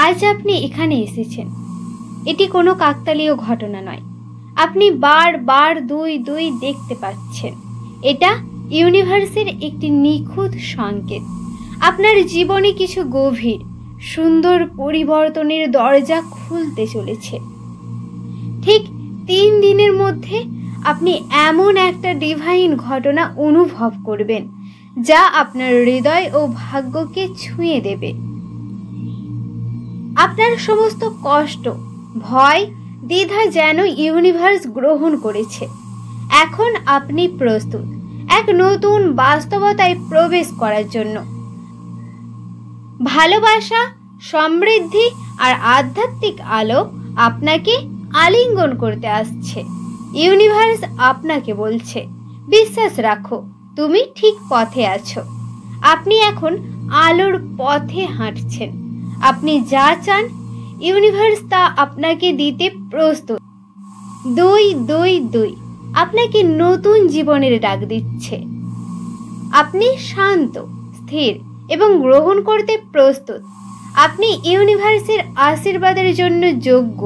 আজ আপনি এখানে এসেছেন, এটি কোনো কাকতালীয় ঘটনা নয়। আপনি বারবার 2-2 দেখতে পাচ্ছেন। এটা ইউনিভার্সের একটি নিখুঁত সংকেত। আপনার জীবনে কিছু গভীর সুন্দর পরিবর্তনের দরজা খুলতে চলেছে। ঠিক 3 দিনের মধ্যে আপনি এমন একটা ডিভাইন ঘটনা অনুভব করবেন যা আপনার হৃদয় ও ভাগ্যকে ছুঁয়ে দেবে। আপনার সমস্ত কষ্ট, ভয়, দ্বিধা যেন ইউনিভার্স গ্রহণ করেছে। এখন আপনি প্রস্তুত এক নতুন বাস্তবতায় প্রবেশ করার জন্য। ভালোবাসা, সমৃদ্ধি আর আধ্যাত্মিক আলো আপনাকে আলিঙ্গন করতে আসছে। ইউনিভার্স আপনাকে বলছে, বিশ্বাস রাখো, তুমি ঠিক পথে আছো। আপনি এখন আলোর পথে হাঁটছেন। আপনি যা চান ইউনিভার্স তা আপনাকে দিতে প্রস্তুত। 2-2-2 আপনাকে নতুন জীবনের ডাক দিচ্ছে। আপনি শান্ত, স্থির এবং গ্রহণ করতে প্রস্তুত। আপনি ইউনিভার্সের আশীর্বাদের জন্য যোগ্য।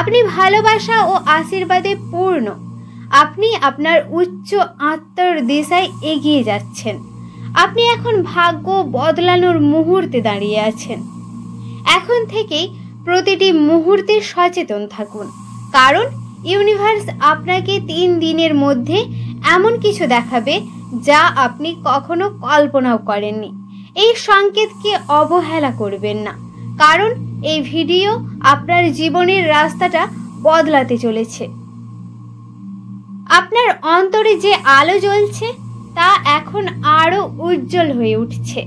আপনি ভালোবাসা ও আশীর্বাদে পূর্ণ। আপনি আপনার উচ্চ আত্মার দিশায় এগিয়ে যাচ্ছেন। আপনি এখন ভাগ্য বদলানোর মুহূর্তে দাঁড়িয়ে আছেন। এখন থেকেই প্রতিটি মুহূর্তে সচেতন থাকুন, কারণ ইউনিভার্স আপনাকে 3 দিনের মধ্যে এমন কিছু দেখাবে যা আপনি কখনো কল্পনাও করেননি। এই সংকেতকে অবহেলা করবেন না, কারণ এই ভিডিও আপনার জীবনের রাস্তাটা বদলাতে চলেছে। আপনার অন্তরে যে আলো জ্বলছে তা এখন আরো উজ্জ্বল হয়ে উঠছে।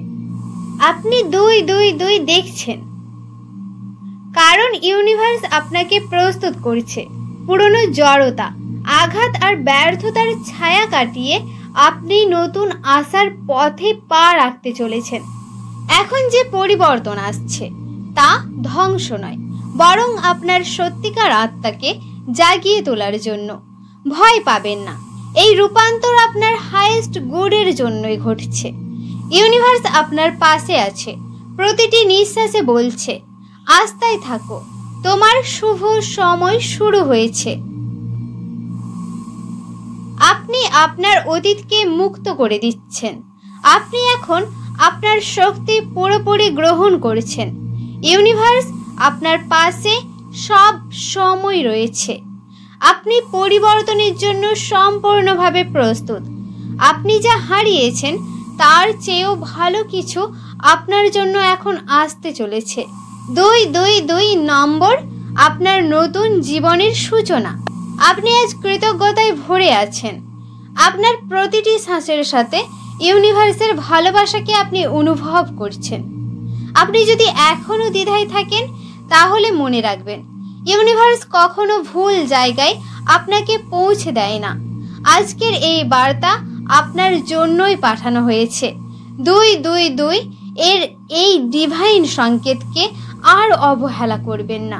আপনি 2-2-2 দেখছেন, কারণ ইউনিভার্স আপনাকে প্রস্তুত করছে। পুরনো জড়তা, আঘাত আর ব্যর্থতার ছায়া কাটিয়ে আপনি নতুন আশার পথে পা রাখতে চলেছেন। এখন যে পরিবর্তন আসছে তা ধ্বংস নয়, বরং আপনার সত্যিকার আত্মাকে জাগিয়ে তোলার জন্য। ভয় পাবেন না, এই রূপান্তর আপনার হাইয়েস্ট গুডের জন্যই ঘটছে। ইউনিভার্স আপনার পাশে আছে, প্রতিটি নিঃশ্বাসে বলছে, আস্থায় থাকো, তোমার শুভ সময় শুরু হয়েছে। আপনি আপনার অতীতকে মুক্ত করে দিচ্ছেন। আপনি এখন আপনার শক্তি পুরোপুরি গ্রহণ করছেন। ইউনিভার্স আপনার পাশে সব সময় রয়েছে। আপনি পরিবর্তনের জন্য সম্পূর্ণভাবে প্রস্তুত। আপনি যা হারিয়েছেন তার চেয়েও ভালো কিছু আপনার জন্য এখন আসতে চলেছে। 2-2-2 নম্বর আপনার নতুন জীবনের সূচনা। আপনি আজ কৃতজ্ঞতায় ভরে আছেন। আপনার প্রতিটি শ্বাসের সাথে ইউনিভার্সের ভালোবাসাকে আপনি অনুভব করছেন। আপনি যদি এখনো দ্বিধায় থাকেন তাহলে মনে রাখবেন, ইউনিভার্স কখনো ভুল জায়গায় আপনাকে পৌঁছে দেয় না। আজকের এই বার্তা আপনার জন্যই পাঠানো হয়েছে। 2-2-2 এর এই ডিভাইন সংকেতকে আর অবহেলা করবেন না।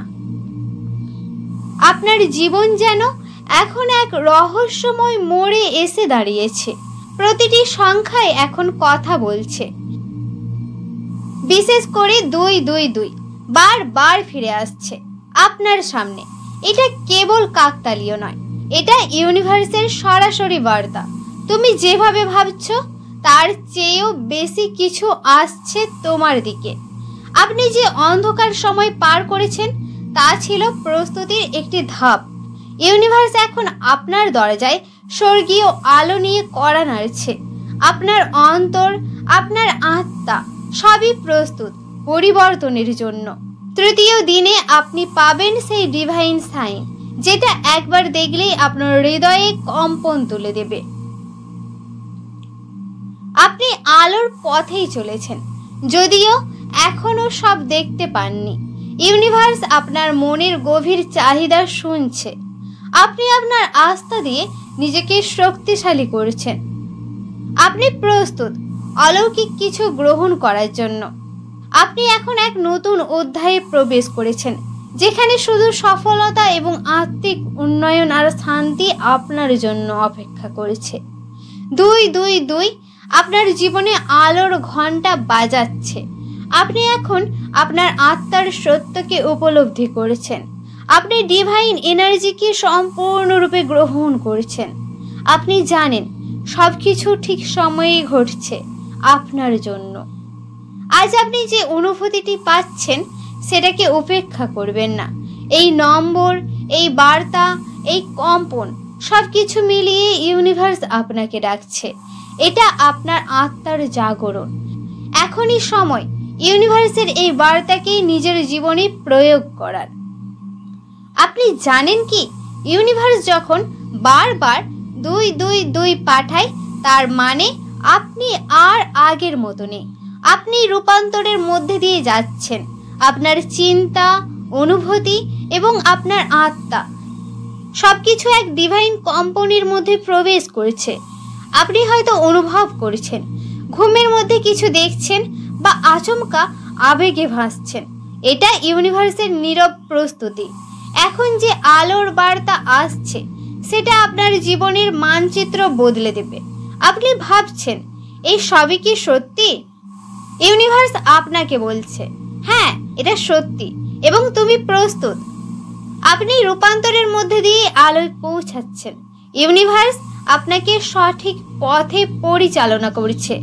আপনার জীবন যেন এখন এক রহস্যময় মোড়ে এসে দাঁড়িয়েছে। প্রতিটি সংখ্যায় এখন কথা বলছে। বিশেষ করে 2-2-2 বারবার ফিরে আসছে আপনার সামনে। এটা কেবল কাকতালীয় নয়, এটা ইউনিভার্সের সরাসরি বার্তা। তুমি যেভাবে ভাবছো তার চেয়েও বেশি কিছু আসছে তোমার দিকে। আপনি যে অন্ধকার সময় পার করেছেন তা ছিল প্রস্তুতির একটি ধাপ। ইউনিভার্স এখন আপনার দরজায় স্বর্গীয় আলো নিয়ে কড়া নাড়ছে। আপনার অন্তর, আপনার আত্মা সবই প্রস্তুত পরিবর্তনের জন্য। 3য় দিনে আপনি পাবেন সেই ডিভাইন সাইন, যেটা একবার দেখলেই আপনার হৃদয়ে কম্পন তুলে দেবে। আপনি আলোর পথেই চলেছেন, যদিও এখনো সব দেখতে পাননি। ইউনিভার্স আপনার মনের গভীর চাহিদা শুনছে। আপনি আপনার আস্থা দিয়ে নিজেকে শক্তিশালী করছেন। আপনি প্রস্তুত অলৌকিক কিছু গ্রহণ করার জন্য। আপনি এখন এক নতুন অধ্যায়ে প্রবেশ করেছেন, যেখানে শুধু সফলতা এবং আত্মিক উন্নয়ন আর শান্তি আপনার জন্য অপেক্ষা করেছে। 2-2-2 আপনার জীবনে আলোর ঘন্টা বাজাচ্ছে। আপনি এখন আপনার আত্মার সত্যকে উপলব্ধি করেছেন। আপনি ডিভাইন এনার্জিকে সম্পূর্ণরূপে গ্রহণ করেছেন। আপনি জানেন সবকিছু ঠিক সময়েই ঘটছে আপনার জন্য। আজ আপনি যে অনুভূতিটি পাচ্ছেন সেটাকে উপেক্ষা করবেন না। এই নম্বর, এই বার্তা, এই কম্পন সবকিছু মিলিয়ে ইউনিভার্স আপনাকে ডাকছে। এটা আপনার আত্মার জাগরণ। এখনই সময় ইউনিভার্সের এই বার্তাকে নিজের জীবনে প্রয়োগ করার। আপনি জানেন কি, ইউনিভার্স যখন বারবার 222 পাঠায়, তার মানে আপনি আর আগের মতো নেই। আপনি রূপান্তরের মধ্যে দিয়ে যাচ্ছেন। আপনার চিন্তা, অনুভূতি এবং আপনার আত্মা সবকিছু এক ডিভাইন কম্পনের মধ্যে প্রবেশ করেছে। আপনি হয়তো অনুভব করেছেন, ঘুমের মধ্যে কিছু দেখছেন বা আচমকা আবেগে ভাসছেন। এটা ইউনিভার্সের নীরব প্রস্তুতি। এখন যে আলোর বার্তা আসছে সেটা আপনার জীবনের মানচিত্র বদলে দেবে। আপনি ভাবছেন, এই সবই কি সত্যি? ইউনিভার্স আপনাকে বলছে, হ্যাঁ, এটা সত্যি এবং তুমি প্রস্তুত। আপনি রূপান্তরের মধ্যে দিয়ে আলোয় পৌঁছাচ্ছেন। ইউনিভার্স আপনাকে সঠিক পথে পরিচালনা করছে।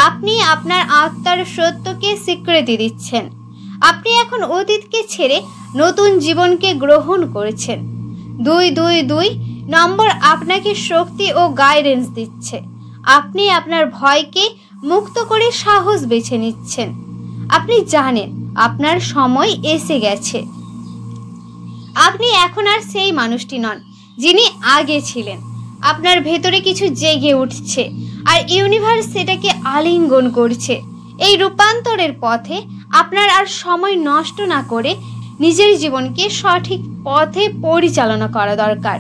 আপনি আপনার আত্মার সত্যকে স্বীকৃতি দিচ্ছেন। আপনি এখন অতীতকে ছেড়ে নতুন জীবনকে গ্রহণ করেছেন। 222 নম্বর আপনাকে শক্তি ও গাইডেন্স দিচ্ছে। আপনি আপনার ভয়কে মুক্ত করে সাহস বেছে নিচ্ছেন। আপনি জানেন আপনার সময় এসে গেছে। আপনি এখন আর সেই মানুষটি নন যিনি আগে ছিলেন। আপনার ভেতরে কিছু জেগে উঠছে আর ইউনিভার্স সেটাকে আলিঙ্গন করছে। এই রূপান্তরের পথে আপনার আর সময় নষ্ট না করে নিজের জীবনকে সঠিক পথে পরিচালনা করা দরকার।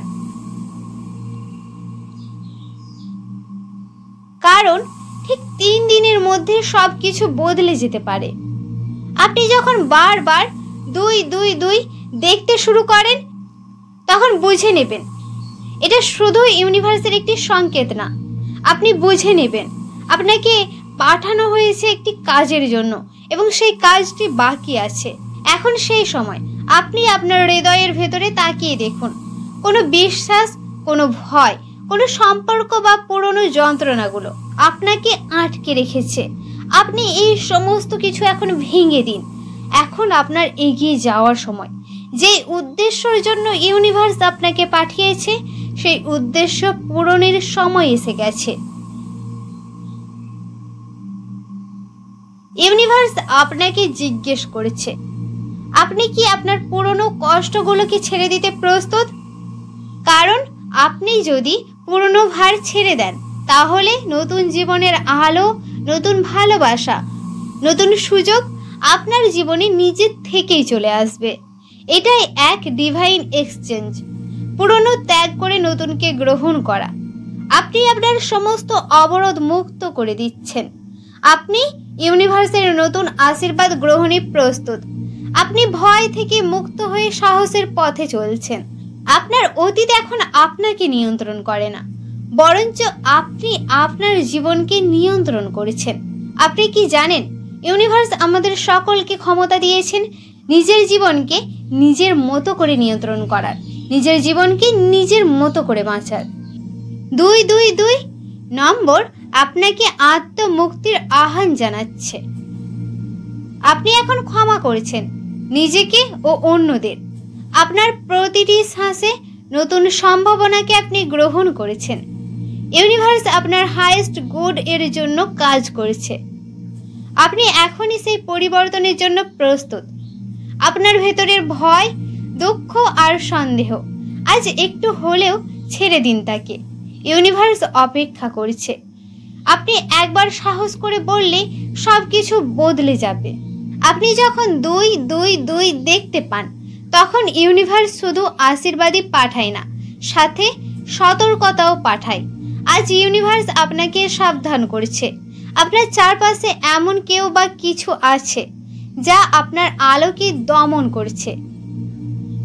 কারণ ঠিক 3 দিনের মধ্যে সবকিছু বদলে যেতে পারে। আপনি যখন বারবার 222 দেখতে শুরু করেন, তখন বুঝে নেবেন এটা শুধু ইউনিভার্সের একটি সংকেত না। আপনি বুঝে নেবেন আপনাকে পাঠানো হয়েছে একটি কাজের জন্য এবং সেই কাজটি বাকি আছে। এখন সেই সময় আপনি আপনার হৃদয়ের ভেতরে তাকিয়ে দেখুন। কোনো বিশ্বাস, কোনো ভয়, কোনো সম্পর্ক বা পুরনো যন্ত্রণাগুলো আপনাকে আটকে রেখেছে। আপনি এই সমস্ত কিছু এখন ভেঙে দিন। এখন আপনার এগিয়ে যাওয়ার সময়। যে উদ্দেশ্যের জন্য ইউনিভার্স আপনাকে পাঠিয়েছে সেই উদ্দেশ্য পূরণের সময় এসে গেছে। ইউনিভার্স আপনাকে জিজ্ঞেস করেছে, আপনি কি আপনার পুরনো কষ্টগুলোকে ছেড়ে দিতে প্রস্তুত? কারণ আপনি যদি পুরনো ভার ছেড়ে দেন, তাহলে নতুন জীবনের আলো, নতুন ভালোবাসা, নতুন সুযোগ আপনার জীবনে নিজে থেকেই চলে আসবে। এটাই এক ডিভাইন এক্সচেঞ্জ, পুরনো ত্যাগ করে নতুনকে গ্রহণ করা। আপনি আপনার সমস্ত অবরোধ মুক্ত করে দিচ্ছেন। আপনি ইউনিভার্সের নতুন আশীর্বাদ গ্রহণে প্রস্তুত। আপনি ভয় থেকে মুক্ত হয়ে সাহসের পথে চলছেন। আপনার অতীত এখন আপনাকে নিয়ন্ত্রণ করে না, বরঞ্চ আপনি আপনার জীবনকে নিয়ন্ত্রণ করেছেন। আপনি কি জানেন, ইউনিভার্স আমাদের সকলকে ক্ষমতা দিয়েছেন নিজের জীবনকে নিজের মতো করে নিয়ন্ত্রণ করার, নিজের জীবনকে নিজের মতো করে বাঁচার। 222 নম্বর আপনাকে আত্মমুক্তির আহ্বান জানাচ্ছে। আপনি এখন ক্ষমা করেছেন নিজেকে ও অন্যদের। আপনার প্রতিটি শ্বাসে নতুন সম্ভাবনাকে আপনি গ্রহণ করেছেন। ইউনিভার্স আপনার হাইয়েস্ট গুড এর জন্য কাজ করেছে। আপনি এখনই সেই পরিবর্তনের জন্য প্রস্তুত। আপনার ভেতরের ভয়, দুঃখ আর সন্দেহ আজ একটু হলেও ছেড়ে দিন তাকে। ইউনিভার্স অপেক্ষা করছে। আপনি একবার সাহস করে বললে সবকিছু বদলে যাবে। আপনি যখন 222 দেখতে পান, তখন ইউনিভার্স শুধু আশীর্বাদই পাঠায় না, সাথে সতর্কতাও পাঠায়। আজ ইউনিভার্স আপনাকে সাবধান করছে। আপনার চারপাশে এমন কেউ বা কিছু আছে যা আপনার আলোকে দমন করছে।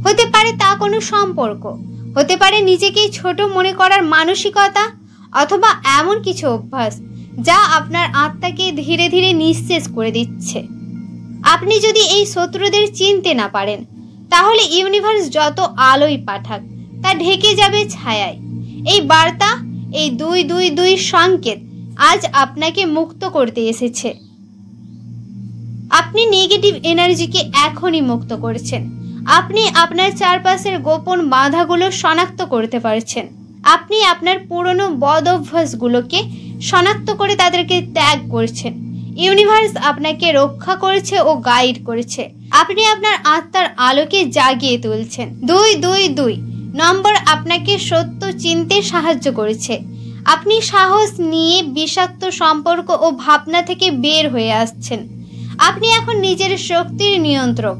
হতে পারে তা কোনো সম্পর্ক, হতে পারে নিজেকেই ছোট মনে করার মানসিকতা, অথবা এমন কিছু অভ্যাস যা আপনার আত্মাকে ধীরে ধীরে নিঃশেষ করে দিচ্ছে। আপনি যদি এই শত্রুদের চিনতে না পারেন, তাহলে ইউনিভার্স যত আলোই পাঠাক তা ঢেকে যাবে ছায়ায়। এই বার্তা, এই 222 সংকেত আজ আপনাকে মুক্ত করতে এসেছে। আপনি নেগেটিভ এনার্জিকে এখনই মুক্ত করছেন। আপনি আপনার চারপাশের গোপন বাধাগুলো শনাক্ত করতে পারছেন। আপনি আপনার পুরনো বদ অভ্যাসগুলোকে শনাক্ত করে তাদেরকে ত্যাগ করছেন। ইউনিভার্স আপনাকে রক্ষা করছে ও গাইড করছে। আপনি আপনার আত্মার আলোকে জাগিয়ে তুলছেন। 222 নম্বর আপনাকে সত্য চিনতে সাহায্য করেছে। আপনি সাহস নিয়ে বিষাক্ত সম্পর্ক ও ভাবনা থেকে বের হয়ে আসছেন। আপনি এখন নিজের শক্তির নিয়ন্ত্রক।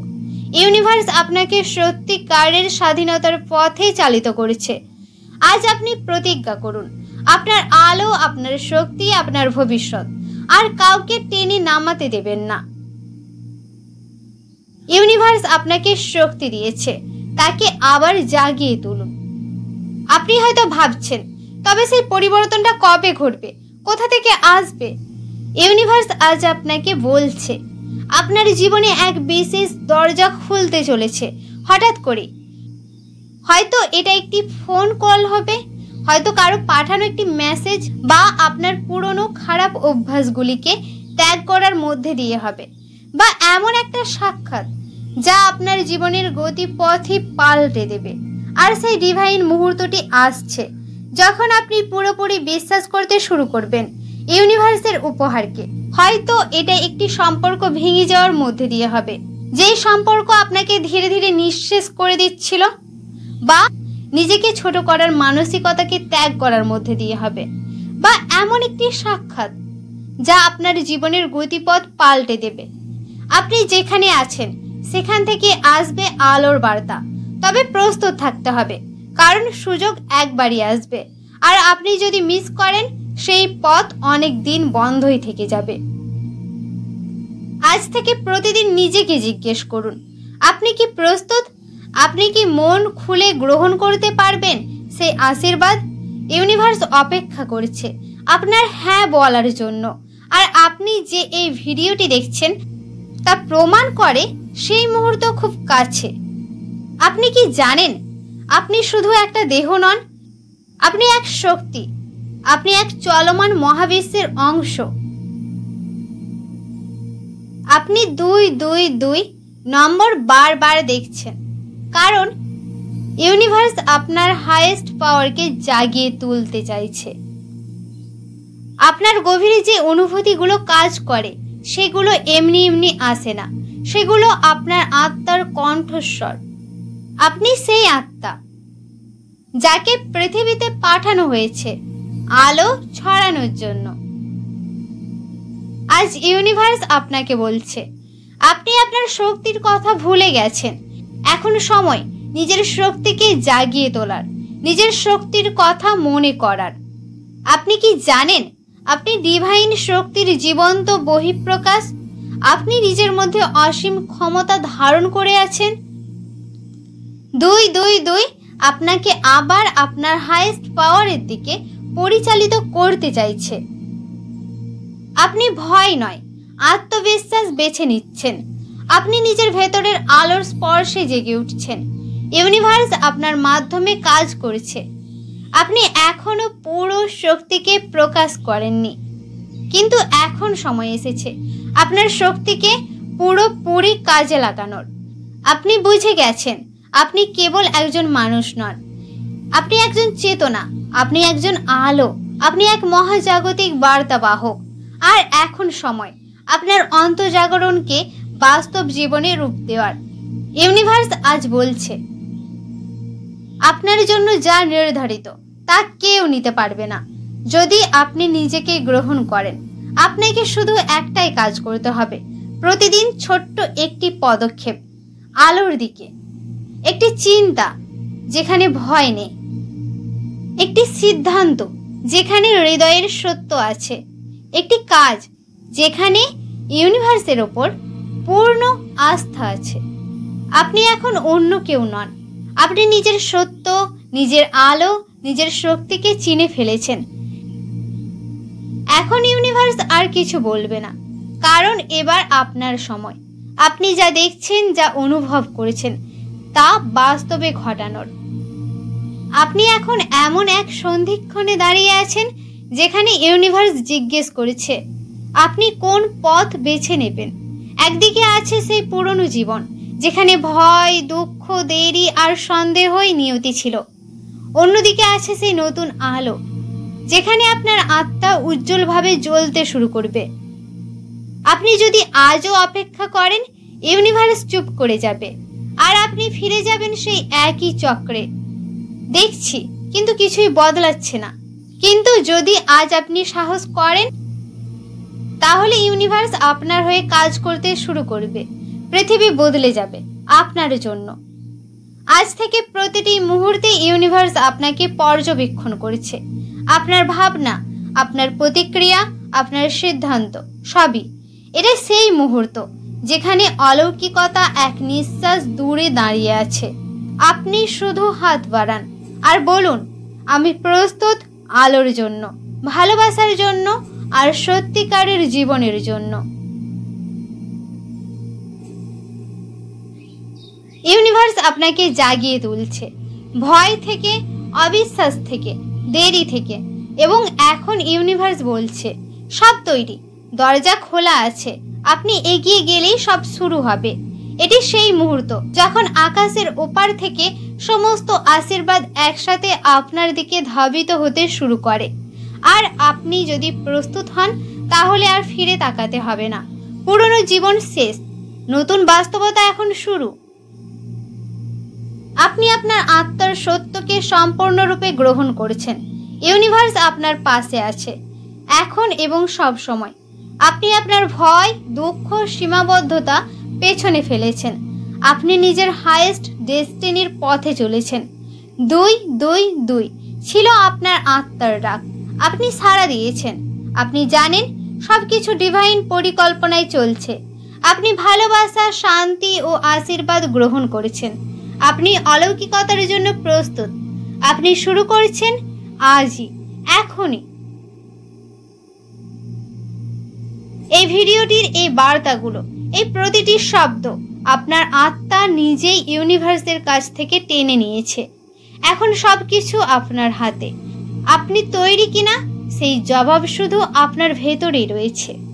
ইউনিভার্স আপনাকে সত্যিকারের স্বাধীনতার পথে চালিত করেছে। আজ আপনি প্রতিজ্ঞা করুন, আপনার আলো, আপনার শক্তি, আপনার ভবিষ্যৎ আর কাউকে টেনে নামাতে দেবেন না। ইউনিভার্স আপনাকে শক্তি দিয়েছে, তাকে আবার জাগিয়ে তুলুন। আপনি হয়তো ভাবছেন, তবে সেই পরিবর্তনটা কবে ঘটবে, কোথা থেকে আসবে? ইউনিভার্স আজ আপনাকে বলছে, আপনার জীবনে এক বিশেষ দরজা খুলতে চলেছে হঠাৎ করে। হয়তো এটা একটি ফোন কল হবে, হয়তো কারো পাঠানো একটি মেসেজ, বা আপনার পুরনো খারাপ অভ্যাসগুলিকে ত্যাগ করার মধ্যে দিয়ে হবে, বা এমন একটা সাক্ষাৎ যা আপনার জীবনের গতিপথই পাল্টে দেবে। আর সেই ডিভাইন মুহূর্তটি আসছে যখন আপনি পুরোপুরি বিশ্বাস করতে শুরু করবেন ইউনিভার্সের উপহারকে। হয়তো এটা একটি সম্পর্ক ভেঙে যাওয়ার মধ্যে দিয়ে হবে, যেই সম্পর্ক আপনাকে ধীরে ধীরে নিঃশেষ করে দিচ্ছিল, বা নিজেকে ছোট করার মানসিকতাকে ত্যাগ করার মধ্যে দিয়ে হবে, বা এমন একটি সাক্ষাৎ যা আপনার জীবনের গতিপথ পাল্টে দেবে। আপনি যেখানে আছেন সেখান থেকে আসবে আলোর বার্তা, তবে প্রস্তুত থাকতে হবে, কারণ সুযোগ একবারই আসবে। আর আপনি যদি মিস করেন, সেই পথ অনেক দিন বন্ধই থেকে যাবে। আজ থেকে প্রতিদিন নিজেকে জিজ্ঞেস করুন, আপনি কি প্রস্তুত? আপনি কি মন খুলে গ্রহণ করতে পারবেন সেই আশীর্বাদ? ইউনিভার্স অপেক্ষা করছে আপনার হ্যাঁ বলার জন্য। আর আপনি যে এই ভিডিওটি দেখছেন তা প্রমাণ করে সেই মুহূর্ত খুব কাছে। আপনি কি জানেন, আপনি শুধু একটা দেহ নন, আপনি এক শক্তি, আপনি এক চলমান মহাবিশ্বের অংশ। আপনি 222 নম্বর বারবার দেখছেন, কারণ ইউনিভার্স আপনার হাইয়েস্ট পাওয়ারকে জাগিয়ে তুলতে চাইছে। আপনার গভীরে যে অনুভূতিগুলো কাজ করে সেগুলো এমনি এমনি আসে না, সেগুলো আপনার আত্মার কণ্ঠস্বর। আপনি সেই আত্মা যাকে পৃথিবীতে পাঠানো হয়েছে আলো ছড়ানোর জন্য। আজ ইউনিভার্স আপনাকে বলছে, আপনি আপনার শক্তির কথা ভুলে গেছেন। এখন সময় নিজের শক্তিকে জাগিয়ে তোলার, নিজের শক্তির কথা মনে করার। আপনি কি জানেন, আপনি ডিভাইন শক্তির জীবন্ত বহিঃপ্রকাশ। আপনি নিজের মধ্যে অসীম ক্ষমতা ধারণ করে আছেন। 222 আপনাকে আবার আপনার হাইয়েস্ট পাওয়ারের দিকে পরিচালিত করতে চাইছে। আপনি ভয় নয়, আত্মবিশ্বাস বেছে নিচ্ছেন। আপনি নিজের ভেতরের আলোর স্পর্শে জেগে উঠছেন। ইউনিভার্স আপনার মাধ্যমে কাজ করছে। আপনি এখনো পুরো শক্তিকে প্রকাশ করেননি, কিন্তু এখন সময় এসেছে আপনার শক্তিকে পুরোপুরি কাজে লাগানোর। আপনি বুঝে গেছেন, আপনি কেবল একজন মানুষ নন, আপনি একজন চেতনা, আপনি একজন আলো, আপনি এক মহাজাগতিক বার্তাবাহক। আর এখন সময় আপনার অন্তর্জাগরণকে বাস্তব জীবনে রূপ দেওয়ার। ইউনিভার্স আজ বলছে, আপনার জন্য যা নির্ধারিত তা কেউ নিতে পারবে না যদি আপনি নিজেকে গ্রহণ করেন। আপনাকে শুধু একটাই কাজ করতে হবে, প্রতিদিন ছোট্ট একটি পদক্ষেপ আলোর দিকে, একটি চিন্তা যেখানে ভয় নেই, একটি সিদ্ধান্ত যেখানে হৃদয়ের সত্য আছে, একটি কাজ যেখানে ইউনিভার্সের ওপর পূর্ণ আস্থা আছে। আপনি এখন অন্য কেউ নন, আপনি নিজের সত্য, নিজের আলো, নিজের শক্তিকে চিনে ফেলেছেন। এখন ইউনিভার্স আর কিছু বলবে না, কারণ এবার আপনার সময়। আপনি যা দেখছেন, যা অনুভব করেছেন, তা বাস্তবে ঘটানোর। আপনি এখন এমন এক সন্ধিক্ষণে দাঁড়িয়ে আছেন যেখানে ইউনিভার্স জিজ্ঞেস করেছে আপনি কোন পথ বেছে নেবেন। একদিকে আছে সেই পুরনো জীবন যেখানে ভয়, দুঃখ, দেরি আর সন্দেহই নিয়তি ছিল। অন্যদিকে আছে সেই নতুন আলো যেখানে আপনার আত্মা উজ্জ্বলভাবে জ্বলতে শুরু করবে। আপনি যদি আজও অপেক্ষা করেন, ইউনিভার্স চুপ করে যাবে আর আপনি ফিরে যাবেন সেই একই চক্রে। দেখছি কিন্তু কিছুই বদলাচ্ছে না। কিন্তু যদি আজ আপনি সাহস করেন, তাহলে ইউনিভার্স আপনার হয়ে কাজ করতে শুরু করবে। পৃথিবী বদলে যাবে আপনার জন্য। আজ থেকে প্রতিটি মুহূর্তে ইউনিভার্স আপনাকে পর্যবেক্ষণ করছে। আপনার ভাবনা, আপনার প্রতিক্রিয়া, আপনার সিদ্ধান্ত, সবই। এটা সেই মুহূর্ত যেখানে অলৌকিকতা এক নিঃশ্বাস দূরে দাঁড়িয়ে আছে। আপনি শুধু হাত বাড়ান আর বলুন, আমি প্রস্তুত আলোর জন্য, ভালোবাসার জন্য আর সত্যিকারের জীবনের জন্য। ইউনিভার্স আপনাকে জাগিয়ে তুলছে, ভয় থেকে, অবিশ্বাস থেকে, দেরি থেকে, এবং এখন ইউনিভার্স বলছে সব তৈরি, দরজা খোলা আছে, আপনি এগিয়ে গেলেই সব শুরু হবে। এটি সেই মুহূর্ত যখন আকাশের ওপার থেকে সমস্ত আশীর্বাদ একসাথে আপনার দিকে ধাবিত হতে শুরু করে। আর আপনি যদি প্রস্তুত হন, তাহলে আর ফিরে তাকাতে হবে না। পুরনো জীবন শেষ, নতুন বাস্তবতা এখন শুরু। আপনি আপনার আত্মার সত্যকে সম্পূর্ণরূপে গ্রহণ করেছেন। ইউনিভার্স আপনার পাশে আছে, এখন এবং সব সময়। আপনি আপনার ভয়, দুঃখ, সীমাবদ্ধতা পেছনে ফেলেছেন। আপনি নিজের হাইয়েস্ট ডেস্টিনির পথে চলেছেন। 222 ছিল আপনার আত্মার ডাক। আপনি সাড়া দিয়েছেন। আপনি জানেন সবকিছু ডিভাইন পরিকল্পনায় চলছে। আপনি ভালোবাসা, শান্তি ও আশীর্বাদ গ্রহণ করেছেন। আপনি অলৌকিকতার জন্য প্রস্তুত। আপনি শুরু করছেন আজই, এখনই। এই ভিডিওটির এই বার্তাগুলো, এই প্রতিটি শব্দ আপনার আত্মা নিজেই ইউনিভার্সের কাছ থেকে টেনে নিয়েছে। এখন সবকিছু আপনার হাতে। আপনি তৈরি কিনা সেই জবাব শুধু আপনার ভেতরেই রয়েছে।